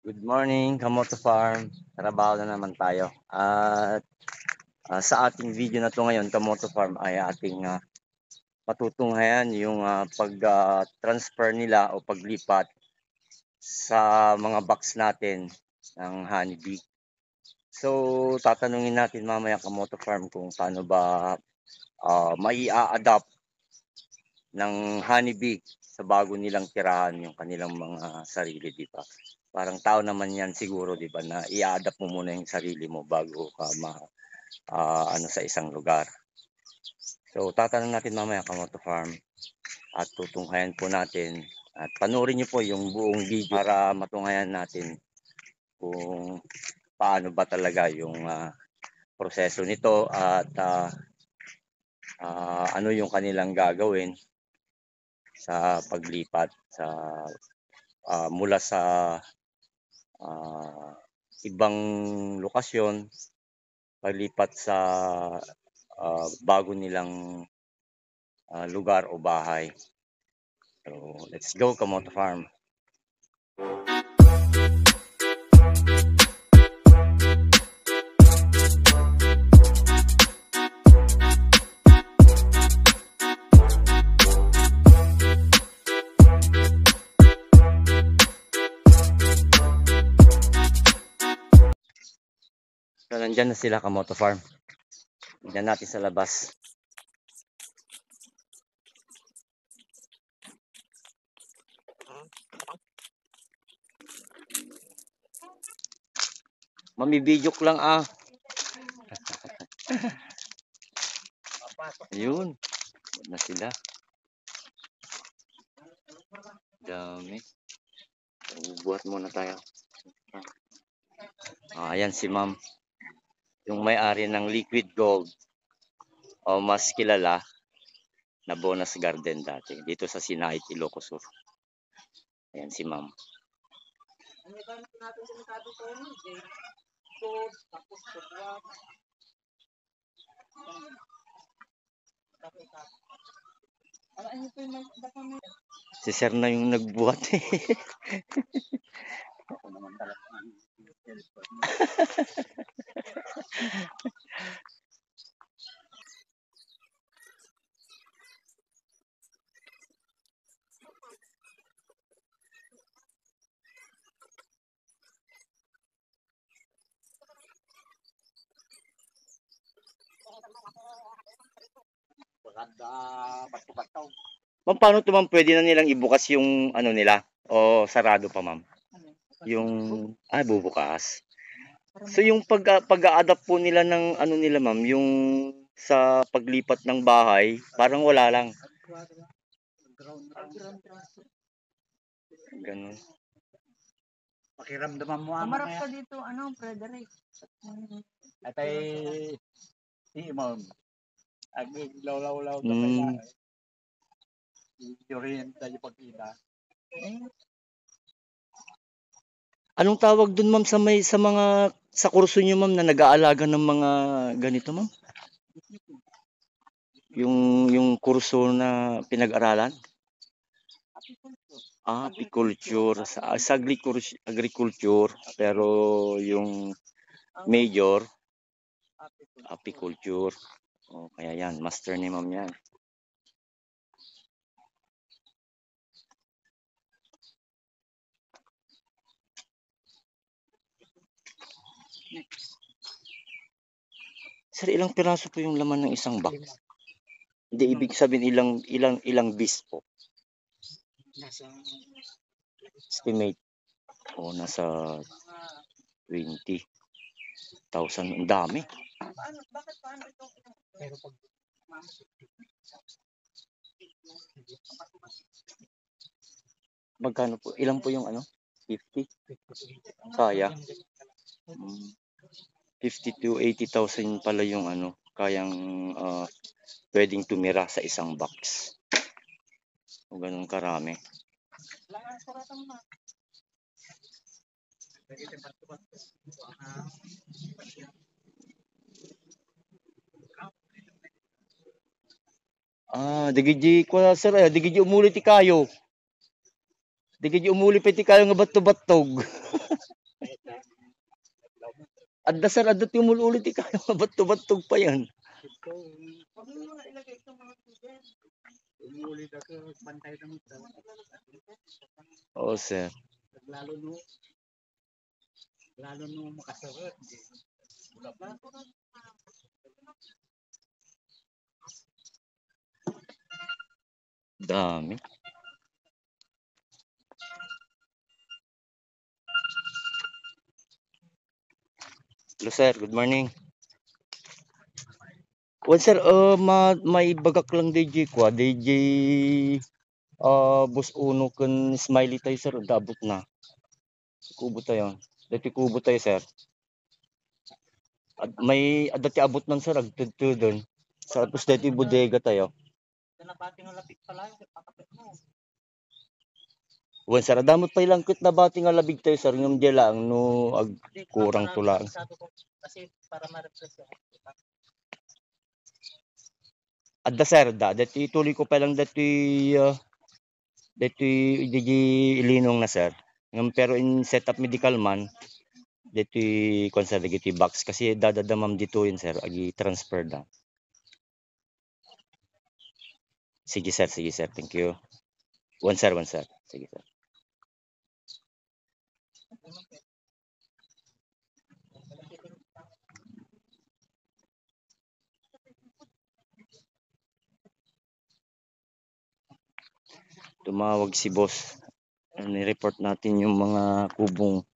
Good morning, Kamoto Farm. Trabaho na naman tayo. At sa ating video na to ngayon, Kamoto Farm, ay ating patutunghayan yung pag-transfer nila o paglipat sa mga box natin ng honeybee. So, tatanungin natin mamaya, Kamoto Farm, kung paano ba mai-adapt ng honeybee sa bago nilang tirahan yung kanilang mga sarili, di ba? Parang tao naman yan siguro, di ba, na i-adapt mo muna yung sarili mo bago ka sa isang lugar. So, tatanong natin mamaya, Kamoto Farm, at tutunghayan po natin at panoorin niyo po yung buong video para matunghayan natin kung paano ba talaga yung proseso nito at ano yung kanilang gagawin sa paglipat mula sa ibang lokasyon paglipat sa bago nilang lugar o bahay. So, let's go, Kamoto Farm. So, nandyan na sila, Kamoto Farm. Nandyan natin sa labas. Mamibidyo ko lang Ayun. Na sila. Dami. Bubuhat muna tayo. Ayan si Ma'am. Yung may-ari ng Liquid Gold. O mas kilala na Bonus Garden dati. Dito sa Sinait, Ilocos Sur. Ayan si Ma'am. Si Sir na yung nagbuhat eh. Ma'am, paano ito ma'am? Pwede na nilang ibukas yung ano nila? O sarado pa ma'am? Yung, bubukas. So yung pag-a-adapt po nila ng ano nila ma'am, yung sa paglipat ng bahay, parang wala lang. Ganun. Pakiramdaman mo ang Umarap ka dito, Frederick. At ay Imam. Ang law-law-law ka kaya. Yurihin tayo pagkita. Anong tawag dun ma'am sa kurso nyo ma'am na nag-aalaga ng mga ganito ma'am? Yung kurso na pinag-aralan? Apiculture. Sa agriculture, pero yung major, apiculture. O, kaya yan, master ni ma'am yan. Sir, ilang piraso po yung laman ng isang box? Hindi, ibig sabihin ilang bees po? Estimate. O, nasa 20,000. Ang dami. Bakit paano ito? Pero pag Magkano po? Ilan po yung 50? Kaya. 50 to 80,000 pala yung kayang pwedeng tumira sa isang box. O ganun karami. Digiji ko sir, digiji umulit kayo. Di kayo umuli pa iti kayo nga bato-batog. Adda sir, adda ti umuli ti kayo nga bato-batog pa yan. Ito, Huwag mo muna ilagay itong mga tubig. umuli na ko, bantay na mo ito. Oo sir. Lalo no makasarap. Wala pa. Dami. Hello sir, good morning. Well sir, may bagak lang DJ ko, DJ Bus Uno kun Smiley tayo sir, dabot na. Kubo tayo. Dati kubo tayo sir. At may dati abot man sir, agtudto doon. Sa tapos dati bodega tayo. Nabati ng lapit pala, pakapit mo. Wan sir, damot pa ilang kit na bati nga labig tayo sir, ngam di lang no ag kurang tulang. Kasi para ma-refresh yan. Adda sir, dati tuloy ko pa lang dati DJ ilinong na sir. Ngam pero in setup medical man, dati conservative box kasi dadadamam dito yun sir, agi transfer na. Sige sir, thank you. One sir. Sige sir. Tumawag si boss. Ni-report natin yung mga kubong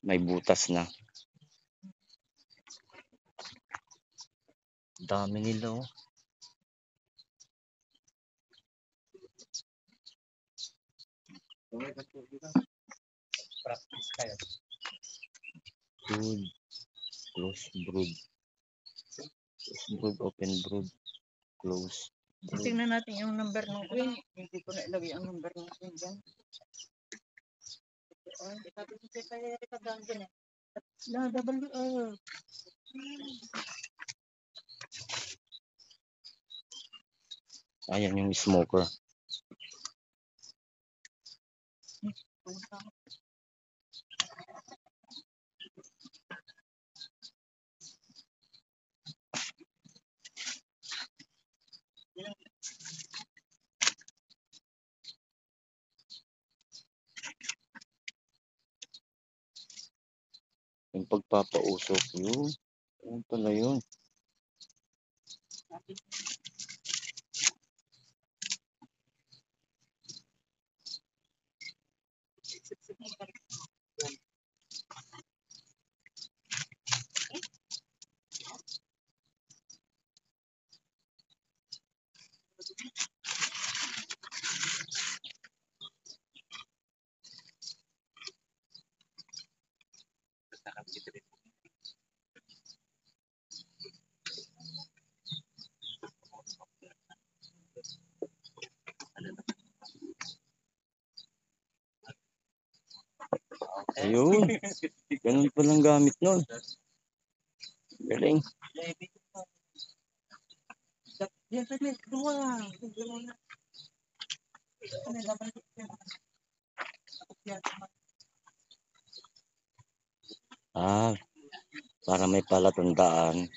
may butas na. Dami nila oh. Practice kayo. Brood, close brood. Close brood, open brood, close. Tingnan natin yung number ng queen. Hindi ko na ilagay ang number ng queen dyan. Ayan yung smoker. Yung pagpapausok yun. Ano pala yun? Ayun. Ganun palang gamit nun. Galing. Para may palatandaan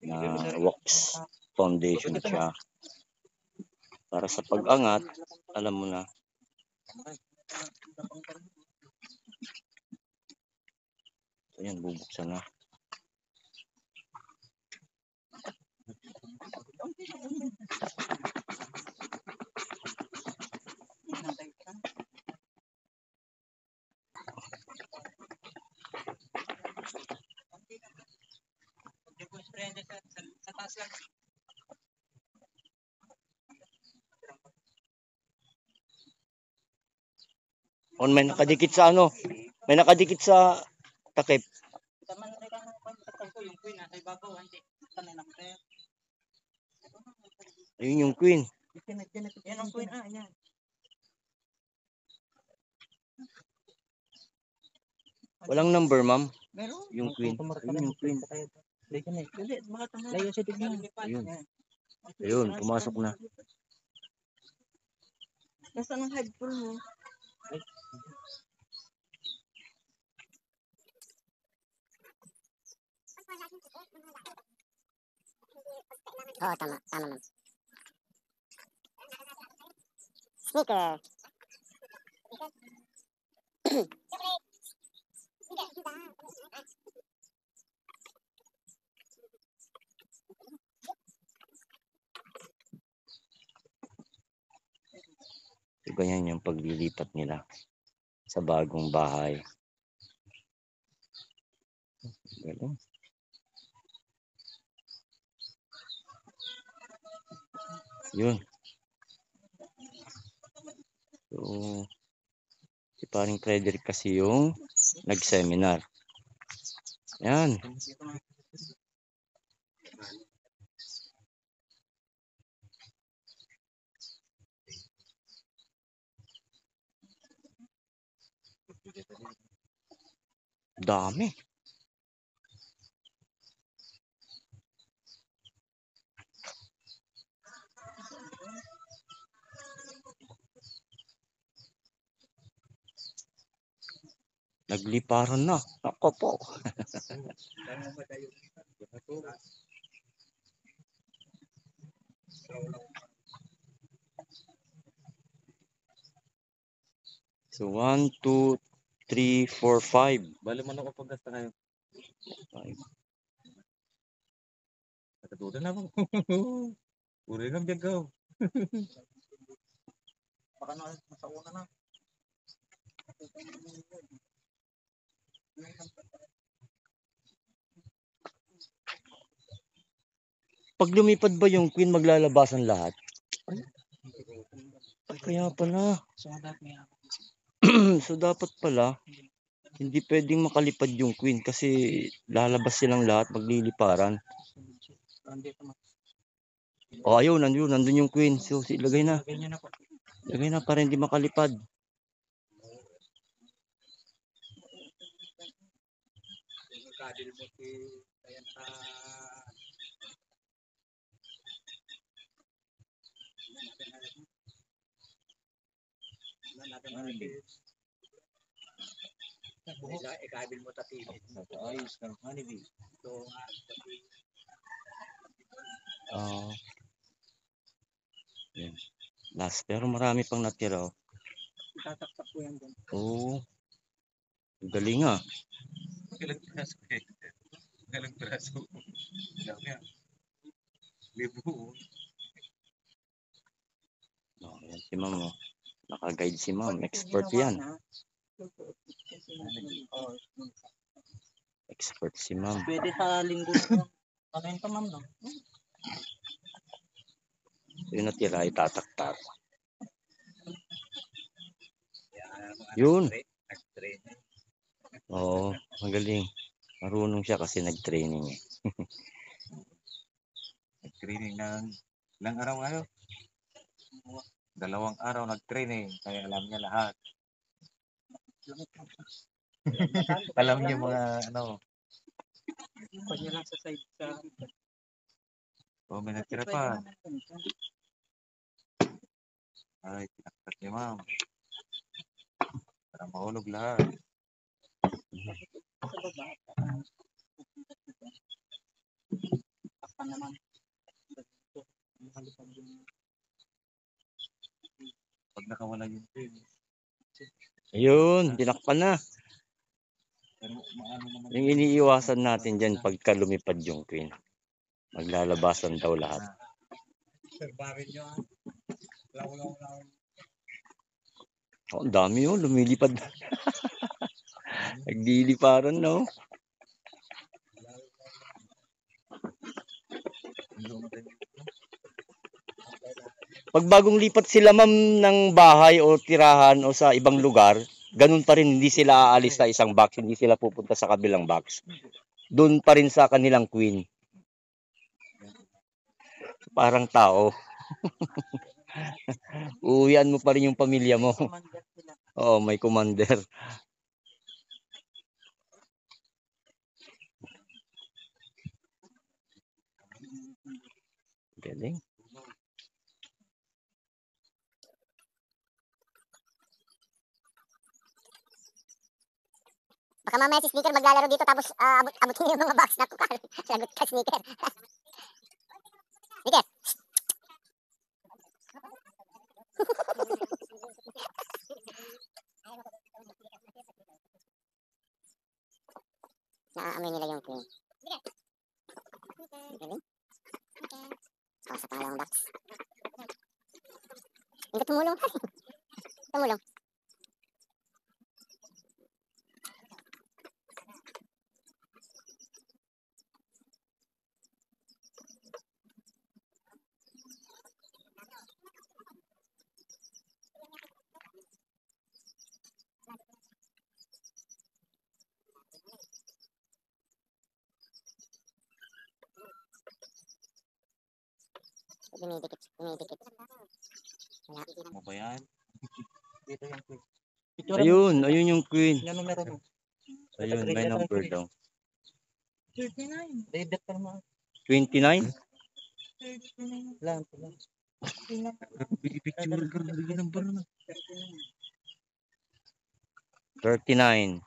na wax foundation siya. Para sa pag-angat, alam mo na. Ayan, bubuksan na. May nakadikit sa ano? May nakadikit sa takip. Ayun yung queen. Yan ang queen. Yan. Walang number, ma'am. Meron. Yung queen. Ayun yung queen. Ayun, pumasok na. Nasaan ang headphone mo? Oo, tama. Tama, ma'am. Sneaker. So, ganyan yung paglilipat nila sa bagong bahay. Galing. Yun. So, si paring Frederick kasi yung nag-seminar. Yan. Dami. Nagliparan na. Ako po. So, 1, 2, 3, 4, 5. Bali man ako paggasta kayo. 5. Katutunan na mo. Uri ng biyagaw. Baka na sa una na. Pag lumipad ba yung queen, maglalabasan lahat? Ay, kaya pala. So, dapat pala, hindi pwedeng makalipad yung queen kasi lalabas silang lahat, magliliparan. O, ayun, nandun yung queen. So, ilagay na. Ilagay na para hindi makalipad. Kadil mo si ayan sa ikabil mo tatinit. Ayos ka. Honey So, Yan. Last, pero marami pang natira. Oh. tataktak ko yan doon. Oo. Galing ah. Galang piraso eh. Galang piraso. Dami ah. Libo. Oh, yan si ma'am. Oh. Naka-guide si ma'am. Expert yan. Expert si ma'am. Pwede sa linggo na. Ano yun pa, ma'am, no? Yung natira, itataktak. Yun. Oo, magaling. Marunong siya kasi nag-training eh. Nag-training ng ilang araw ngayon? 2 araw nag-training. Kaya alam niya lahat. Alam niya mga ano. Pwede lang sa side sa... Oh, may natira pa. Ay, tinaktak niya ma'am. Para mahulog lahat. Sa baba. Apa naman. Pag nakawala yun. Ayun, tinakpan na. Pero maano naman. Yung iniiwasan natin dyan pagka lumipad yung queen. Maglalabasan daw lahat. Sir, bakit nyo ah? Law. Oh, ang dami oh, lumilipad. Nagliliparan no. Pag bagong lipat sila ma'am ng bahay o tirahan o sa ibang lugar, ganun pa rin, hindi sila aalis sa isang box, hindi sila pupunta sa kabilang box. Doon pa rin sa kanilang queen. Parang tao. Uuwian mo pa rin yung pamilya mo. Oo, may commander. Galing. Baka mamaya si Sneaker maglalaro dito tapos abutin yung mga box na ko. Lagot ka, Sneaker. Sneaker. Naaamoy nila yung queen. Galing. Oh, sa pangalawang box. Hindi tumulong. Tumulong. Dumidikit. Wala. Ano ba yan? Dito yung queen. Ayun yung queen. Yung numero mo. Ayun, may number daw. 39. Daydat pa naman. 29? 39 lang. Picture ka rin ng baro na. 39.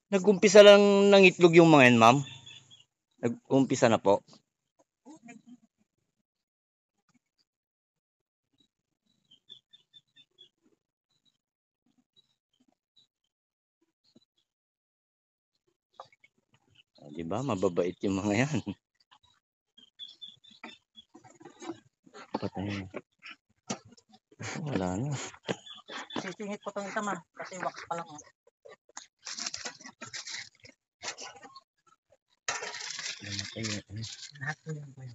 Nag-umpisa lang ng itlog yung mga yan, ma'am? Nag-umpisa na po? Di ba? Mababait yung mga yan. Patay na. Wala na. Sisingit ko itong tama kasi wax pa lang. Namatay na. Lahat ko yung queen.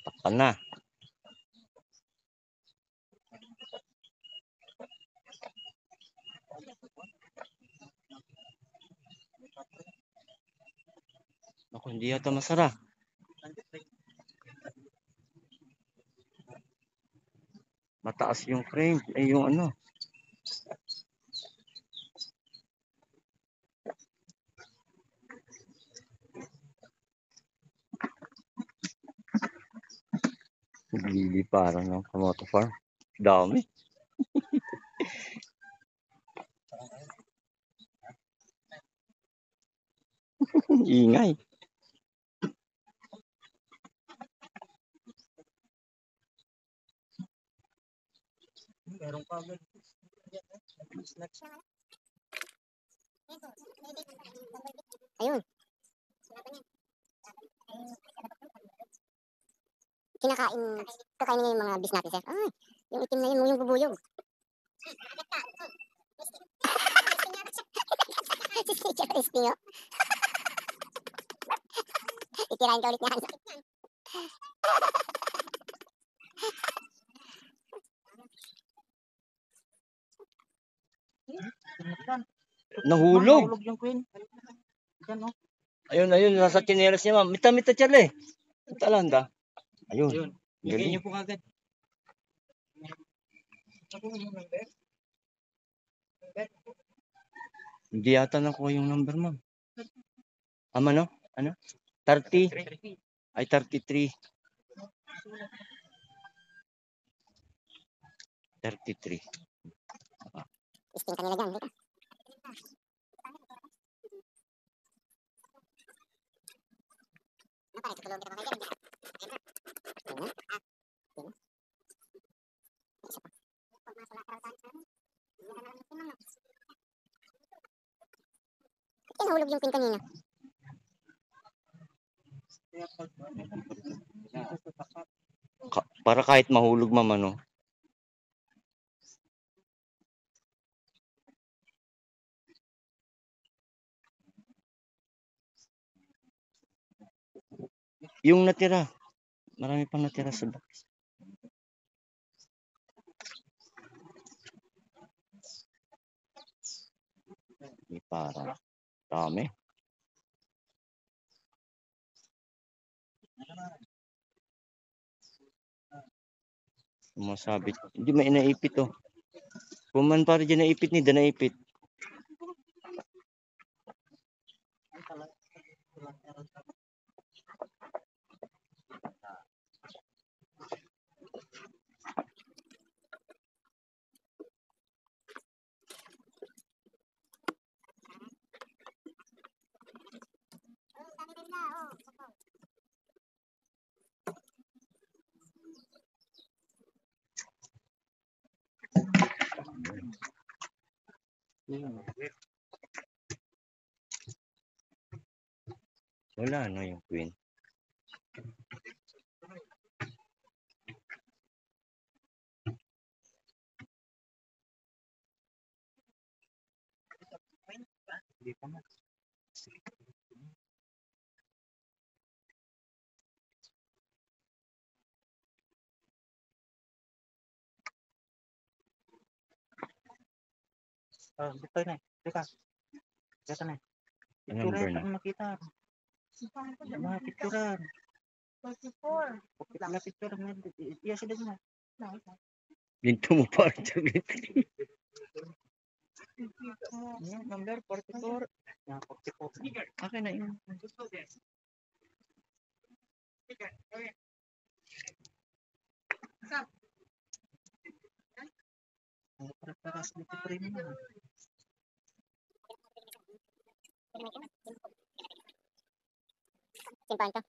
Takpan na. Ako, hindi yata masara. Mataas yung frame. Ay, yung ano. Nagliliparan ng kamoto farm. Dami. Ingay. Meron pa agad. Ayun. Kakainin niya yung mga bis natin, sir. Ay, yung itim na yun, yung bubuyog. Si Stitcher Crispy, oh. Titirahin ka ulit niyan. Nahulog. Nahulog yung queen. Yan, oh. Ayun, nasa chinelas niya, ma'am. Mita, Charlie. Talanda. Ayun. Ayun. Bigyan Galing. niyo po kagad. Ako yung number. Hindi yata nakuha yung number, ma'am. No? Ano? 30? Ay, 33. 33. Isting kanila dyan, dito. Nahulog yung queen kanina. Para kahit mahulog, ma'am, ano? Yung natira. Marami pang natira sa box. May para. Dami. Sumasabit. Hindi may naipit oh. Kung man para dyan naipit ni, da naipit. Wala no yung queen. Hindi pa man. Dito na. Teka. Dito na. Number na. Makita. Mga picturean. 44. Mga picturean. Iya sudah na. Ginto mo pa. Number 44. Mga 44. Okay na yun. Mga para-paras na picturean na. Simpan ka.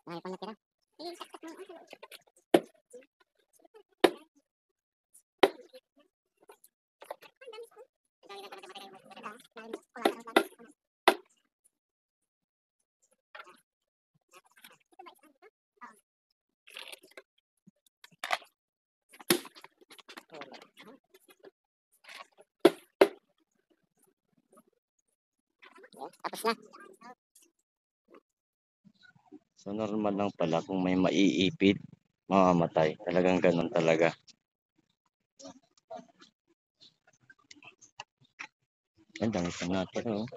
Ay, pang natira. Tapos na. So normal lang pala kung may maiipit, mamamatay. Talagang ganun talaga. Ang dami pa natin oh.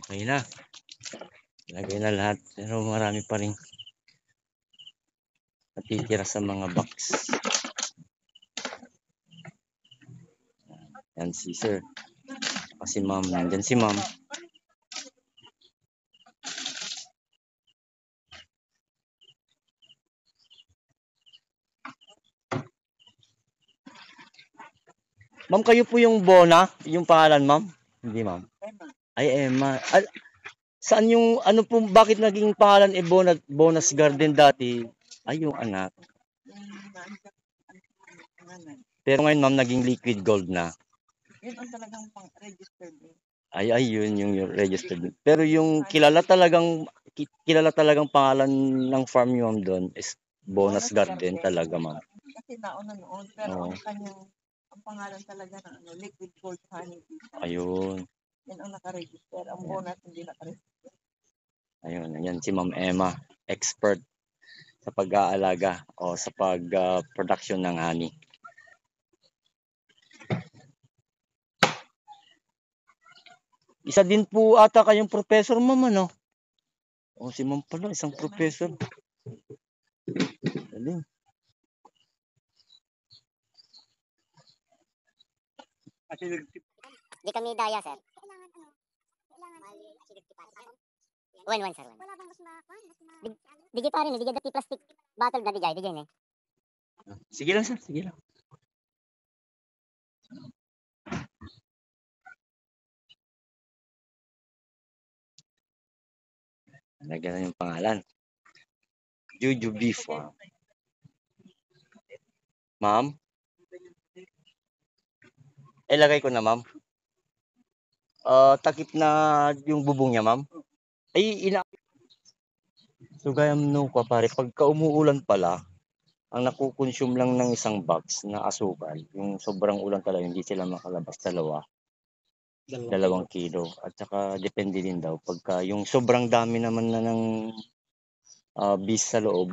Okay na. Lagay na lahat. Pero marami pa rin natitira sa mga box. Yan si sir. Kasi ma'am, nandyan si ma'am. Ma'am, kayo po yung Bona? Yung pangalan, ma'am? Hindi, ma'am. Ay, Emma. Saan yung, ano po, bakit naging pangalan Bonus Garden dati? Ay, yung anak. Pero ngayon, ma'am, naging Liquid Gold na. Yun ang talagang pang-registered. Ay, yun yung registered. Pero yung kilala talagang pangalan ng farm nyo, ma'am, doon is Bonus Garden talaga, ma'am. Kasi nauna noon. Pero Oo. ang pangalan talaga ng Liquid Gold Honey. Ayun. Yan ang nakaregister. Ang bonus hindi nakaregister. Ayun, ayan si Ma'am Emma, expert sa pag-aalaga o sa pag-production ng honey. Isa din po ata kayong professor, ma'am, ano? O, si ma'am pala, isang professor. Galing. Di kami daya, sir. One, sir. Digi pa rin, digi dati plastic bottle na digay, digay na. Sige lang, sir. Sige lang. Lagyan na yung pangalan. Jujubee Farm. Ma'am? Ilagay ko na, ma'am. Takip na yung bubong niya, ma'am. Ay, So gaya nung ko pare, pagka umuulan pala, ang nakukonsume lang ng isang box na asukal, yung sobrang ulan talaga hindi sila makalabas dalawang kilo. At saka depende din daw pagka yung sobrang dami naman na ng bees sa loob,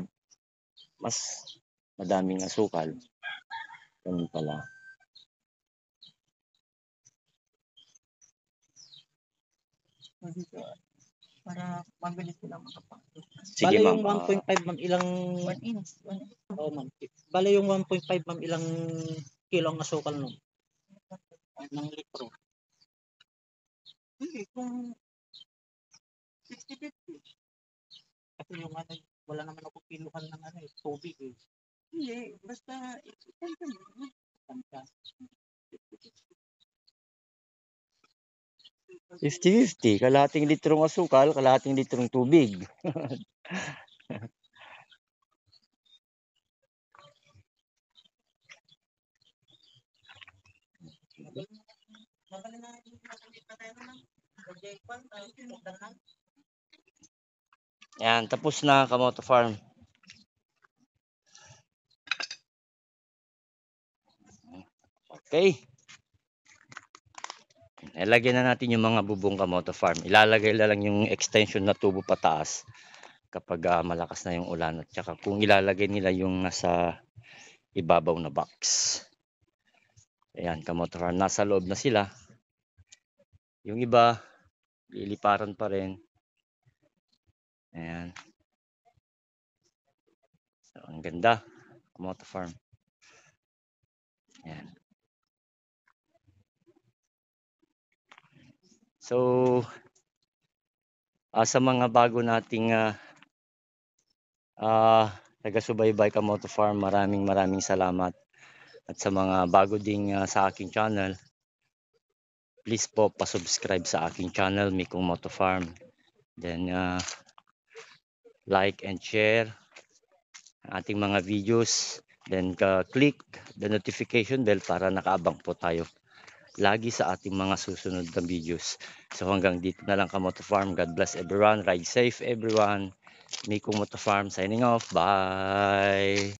mas madaming asukal. Ganun pala. Para mabilis sila makapasok. Sige Bale ma'am, yung 1.5 ma'am, ilang 1 inch. oh, ma'am. Bale yung 1.5 ma'am, ilang kilo ang asukal nun? Ng litro. Hindi, kung 60-50. Kasi yung ano, wala naman ako kiluhan ng ano, tubig eh. Hindi, basta ipanta mo. Tanda. 50-50, kalahating litrong asukal, kalahating litrong tubig. Yan, tapos na Kamoto Farm. Okay. Ilagyan na natin yung mga bubong Kamoto Farm. Ilalagay na lang yung extension na tubo pataas kapag malakas na yung ulan. At saka kung ilalagay nila yung nasa ibabaw na box. Ayan, Kamoto Farm. Nasa loob na sila. Yung iba, liliparan pa rin. Ayan. So, ang ganda. Kamoto Farm. Ayan. So, sa mga bago nating taga-subaybay Kamoto Farm, maraming salamat. At sa mga bago ding sa aking channel, please po pa-subscribe sa aking channel, Mikong Moto Farm. Then, like and share ang ating mga videos. Then, click the notification bell para nakaabang po tayo lagi sa ating mga susunod na videos. So hanggang dito na lang Kamoto Farm. God bless everyone. Ride safe everyone. Mikong Moto Farm signing off. Bye!